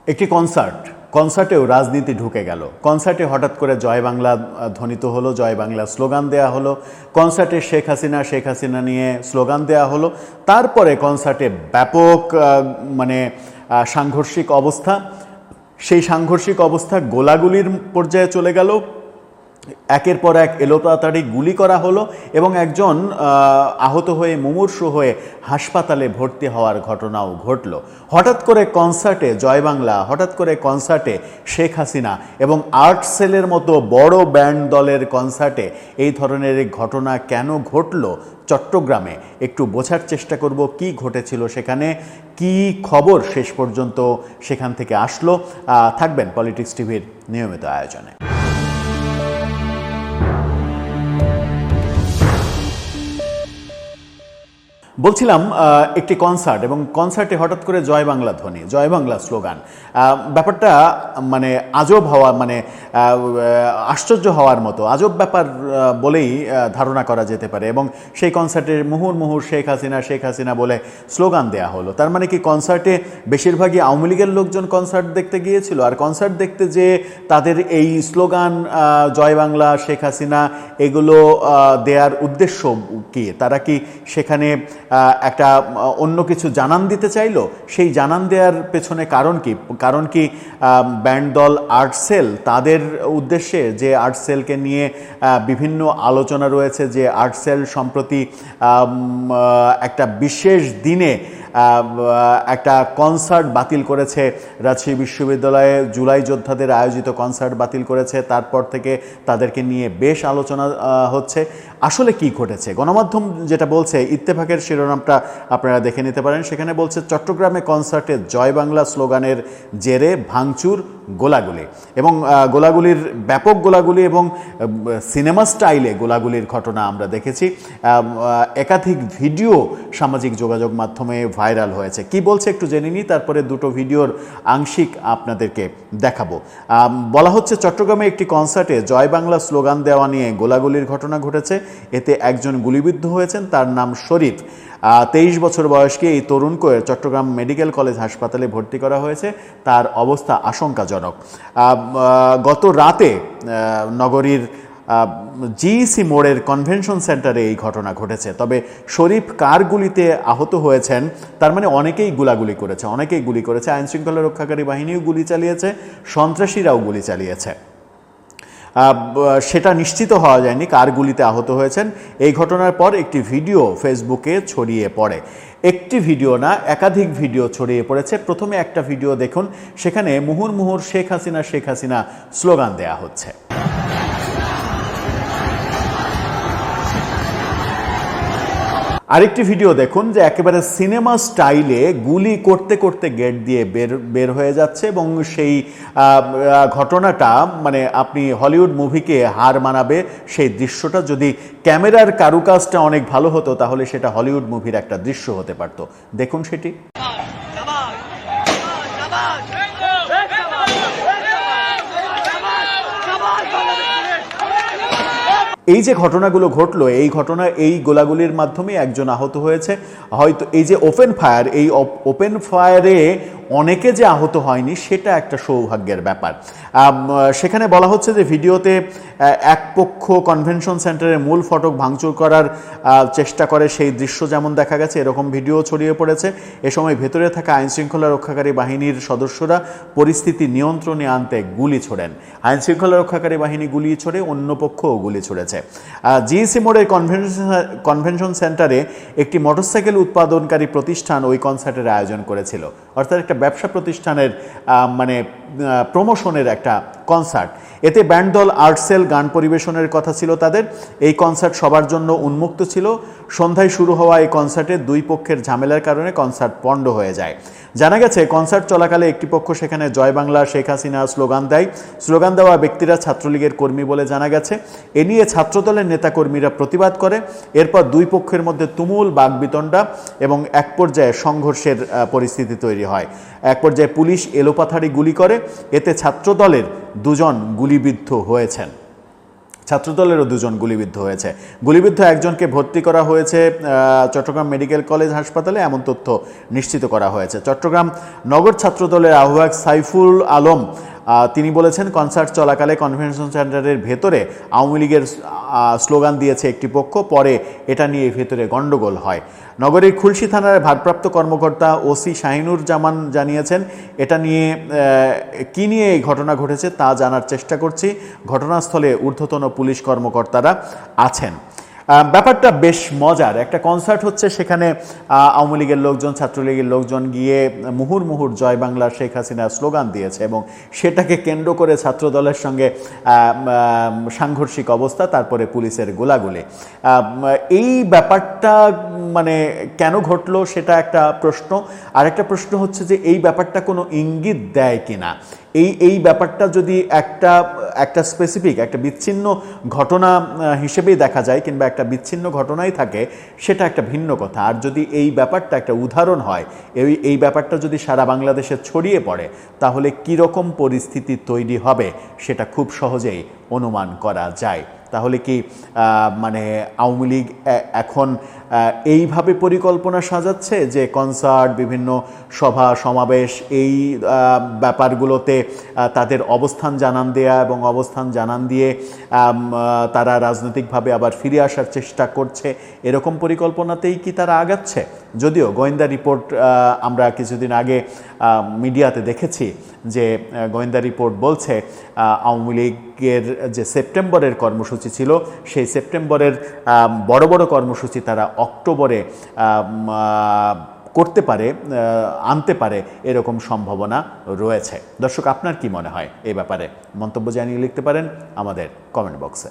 একটি কনসার্টেও রাজনীতি ঢুকে গেল। কনসার্টে হঠাৎ করে জয় বাংলা ধ্বনিত হলো, জয় বাংলা স্লোগান দেয়া হলো। কনসার্টে শেখ হাসিনা নিয়ে স্লোগান দেয়া হলো। তারপরে কনসার্টে ব্যাপক সাংঘর্ষিক অবস্থা। সেই সাংঘর্ষিক অবস্থা গোলাগুলির পর্যায়ে চলে গেল। একের পর এক এলোপাতাড়ি গুলি করা হলো এবং একজন আহত হয়ে মুমূর্ষু হয়ে হাসপাতালে ভর্তি হওয়ার ঘটনাও ঘটল। হঠাৎ করে কনসার্টে জয় বাংলা, হঠাৎ করে কনসার্টে শেখ হাসিনা এবং আর্ট সেলের মতো বড় ব্যান্ড দলের কনসার্টে এই ধরনের ঘটনা কেন ঘটল চট্টগ্রামে, একটু বোঝার চেষ্টা করব কি ঘটেছিল সেখানে, কি খবর শেষ পর্যন্ত সেখান থেকে আসলো। থাকবেন পলিটিক্স টিভির নিয়মিত আয়োজনে। বলছিলাম একটি কনসার্ট এবং কনসার্টে হঠাৎ করে জয় বাংলা ধ্বনি, জয় বাংলা স্লোগান, ব্যাপারটা আজব হওয়া, আশ্চর্য হওয়ার মতো আজব ব্যাপার বলেই ধারণা করা যেতে পারে। এবং সেই কনসার্টে মুহুর্মুহুর শেখ হাসিনা বলে স্লোগান দেয়া হলো। তার মানে কি কনসার্টে বেশিরভাগই আওয়ামী লীগের লোকজন কনসার্ট দেখতে গিয়েছিল, আর কনসার্ট দেখতে যে তাদের এই স্লোগান জয় বাংলা, শেখ হাসিনা এগুলো দেওয়ার উদ্দেশ্য কি? তারা কি সেখানে একটা অন্য কিছু জানান দিতে চাইলো? সেই জানান দেওয়ার পেছনে কারণ কি ব্যান্ড দল আর্ট সেল তাদের উদ্দেশ্যে, যে আর্ট সেলকে নিয়ে বিভিন্ন আলোচনা রয়েছে, যে আর্ট সেল সম্প্রতি একটা বিশেষ দিনে একটা কনসার্ট বাতিল করেছে, রাজশাহী বিশ্ববিদ্যালয়ে জুলাই যোদ্ধাদের আয়োজিত কনসার্ট বাতিল করেছে। তারপর থেকে তাদেরকে নিয়ে বেশ আলোচনা হচ্ছে। আসলে কি ঘটেছে? গণমাধ্যম যেটা বলছে, ইত্তেফাকের শিরোনামটা আপনারা দেখে নিতে পারেন, সেখানে বলছে চট্টগ্রামে কনসার্টে জয় বাংলা স্লোগানের জেরে ভাঙচুর, গোলাগুলি এবং গোলাগুলির ব্যাপক গোলাগুলি এবং সিনেমা স্টাইলে গোলাগুলির ঘটনা আমরা দেখেছি। একাধিক ভিডিও সামাজিক যোগাযোগ মাধ্যমে ভাইরাল হয়েছে। কি বলছে একটু জেনে নিই, তারপরে দুটো ভিডিওর আংশিক আপনাদেরকে দেখাবো। বলা হচ্ছে চট্টগ্রামে একটি কনসার্টে জয় বাংলা স্লোগান দেওয়া নিয়ে গোলাগুলির ঘটনা ঘটেছে। এতে একজন গুলিবিদ্ধ হয়েছেন, তার নাম শরীফ। 23 বছর বয়স্কে এই তরুণকে চট্টগ্রাম মেডিকেল কলেজ হাসপাতালে ভর্তি করা হয়েছে। তার অবস্থা আশঙ্কাজনক। গত রাতে নগরীর জিইসি মোড়ের কনভেনশন সেন্টারে এই ঘটনা ঘটেছে। তবে শরীফ কার গুলিতে আহত হয়েছেন, তার মানে অনেকেই গুলি করেছে। আইনশৃঙ্খলা রক্ষাকারী বাহিনীও গুলি চালিয়েছে, সন্ত্রাসীরাও গুলি চালিয়েছে। সেটা নিশ্চিত হওয়া যায়নি কার গুলিতে আহত হয়েছেন। এই ঘটনার পর একটি ভিডিও ফেসবুকে ছড়িয়ে পড়ে। একটি ভিডিও না, একাধিক ভিডিও ছড়িয়ে পড়েছে। প্রথমে একটা ভিডিও দেখুন, সেখানে মুহুর্মুহুর শেখ হাসিনা স্লোগান দেয়া হচ্ছে। আরেকটি ভিডিও দেখুন যে একেবারে সিনেমা স্টাইলে গুলি করতে করতে গেট দিয়ে বের হয়ে যাচ্ছে এবং সেই ঘটনাটা আপনি হলিউড মুভিকে হার মানাবে সেই দৃশ্যটা। যদি ক্যামেরার কারুকাজটা অনেক ভালো হতো তাহলে সেটা হলিউড মুভির একটা দৃশ্য হতে পারত। দেখুন সেটি। এই যে ঘটনাগুলো ঘটলো, এই গোলাগুলির মাধ্যমে একজন আহত হয়েছে। হয়তো এই যে ওপেন ফায়ারে অনেকে যে আহত হয়নি সেটা একটা সৌভাগ্যের ব্যাপার। সেখানে বলা হচ্ছে যে ভিডিওতে এক পক্ষ কনভেনশন সেন্টারের মূল ফটক ভাঙচুর করার চেষ্টা করে, সেই দৃশ্য যেমন দেখা গেছে এরকম ভিডিও ছড়িয়ে পড়েছে। এ সময় ভেতরে থাকা আইনশৃঙ্খলা রক্ষাকারী বাহিনীর সদস্যরা পরিস্থিতি নিয়ন্ত্রণে আনতে গুলি ছোড়েন। আইনশৃঙ্খলা রক্ষাকারী বাহিনী গুলি ছোড়ে, অন্য পক্ষও গুলি ছুড়েছে। জিইসি মোড়ের কনভেনশন সেন্টারে একটি মোটরসাইকেল উৎপাদনকারী প্রতিষ্ঠান ওই কনসার্টের আয়োজন করেছিল, অর্থাৎ একটা ব্যবসা প্রতিষ্ঠানের প্রমোশনের একটা কনসার্ট। এতে ব্যান্ড দল আর্ট সেল গান পরিবেশনের কথা ছিল তাদের। এই কনসার্ট সবার জন্য উন্মুক্ত ছিল। সন্ধ্যায় শুরু হওয়া এই কনসার্টে দুই পক্ষের ঝামেলার কারণে কনসার্ট পণ্ড হয়ে যায়। জানা গেছে কনসার্ট চলাকালে একটি পক্ষ সেখানে জয় বাংলা, শেখ হাসিনা স্লোগান দেয়। স্লোগান দেওয়া ব্যক্তিরা ছাত্রলীগের কর্মী বলে জানা গেছে। এ নিয়ে ছাত্রদলের নেতাকর্মীরা প্রতিবাদ করে। এরপর দুই পক্ষের মধ্যে তুমুল বাকবিতণ্ডা এবং এক পর্যায়ে সংঘর্ষের পরিস্থিতি তৈরি হয়। এক পর্যায়ে পুলিশ এলোপাথাড়ি গুলি করে। এতে ছাত্রদলের দুজন গুলিবিদ্ধ হয়েছেন। ছাত্রদলেরও 2 জন গুলিবিদ্ধ হয়েছে। গুলিবিদ্ধ একজনকে ভর্তি করা হয়েছে চট্টগ্রাম মেডিকেল কলেজ হাসপাতালে, এমন তথ্য নিশ্চিত করা হয়েছে। চট্টগ্রাম নগর ছাত্রদলের আহ্বায়ক সাইফুল আলম তিনি বলেছেন, কনসার্ট চলাকালে কনভেনশন সেন্টারের ভেতরে আওয়ামী লীগের স্লোগান দিয়েছে একটি পক্ষ, পরে এটা নিয়ে ভেতরে গণ্ডগোল হয়। নগরীর খুলশী থানার ভারপ্রাপ্ত কর্মকর্তা ওসি শাহিনুর জামান জানিয়েছেন, এটা নিয়ে কী নিয়ে এই ঘটনা ঘটেছে তা জানার চেষ্টা করছি। ঘটনাস্থলে ঊর্ধ্বতন পুলিশ কর্মকর্তারা আছেন। ব্যাপারটা বেশ মজার। একটা কনসার্ট হচ্ছে, সেখানে আওয়ামী লীগের লোকজন, ছাত্রলীগের লোকজন গিয়ে মুহুর মুহুর জয় বাংলা শেখ হাসিনার স্লোগান দিয়েছে এবং সেটাকে কেন্দ্র করে ছাত্রদলের সঙ্গে সাংঘর্ষিক অবস্থা, তারপরে পুলিশের গোলাগুলি। এই ব্যাপারটা মানে কেন ঘটলো সেটা একটা প্রশ্ন। আর একটা প্রশ্ন হচ্ছে যে এই ব্যাপারটা কোনো ইঙ্গিত দেয় কিনা। এই ব্যাপারটা যদি একটা স্পেসিফিক একটা বিচ্ছিন্ন ঘটনা হিসেবেই দেখা যায় কিংবা একটা বিচ্ছিন্ন ঘটনাই থাকে, সেটা একটা ভিন্ন কথা। আর যদি এই ব্যাপারটা একটা উদাহরণ হয়, এই ব্যাপারটা যদি সারা বাংলাদেশে ছড়িয়ে পড়ে, তাহলে কীরকম পরিস্থিতি তৈরি হবে সেটা খুব সহজেই অনুমান করা যায়। তাহলে কি মানে আওয়ামী লীগ এখন এইভাবে পরিকল্পনা সাজাচ্ছে যে কনসার্ট, বিভিন্ন সভা সমাবেশ, এই ব্যাপারগুলোতে তাদের অবস্থান জানান দেয়া এবং অবস্থান জানান দিয়ে তারা রাজনৈতিকভাবে আবার ফিরে আসার চেষ্টা করছে, এরকম পরিকল্পনাতেই কি তারা আগাচ্ছে? যদিও গোয়েন্দা রিপোর্ট আমরা কিছুদিন আগে মিডিয়াতে দেখেছি যে গোয়েন্দা রিপোর্ট বলছে আওয়ামী লীগের যে সেপ্টেম্বরের কর্মসূচি ছিল, সেই সেপ্টেম্বরের বড় বড় কর্মসূচি তারা অক্টোবরে করতে পারে, আনতে পারে, এরকম সম্ভাবনা রয়েছে। দর্শক, আপনার কি মনে হয় এই ব্যাপারে? মন্তব্য জানিয়ে লিখতে পারেন আমাদের কমেন্ট বক্সে।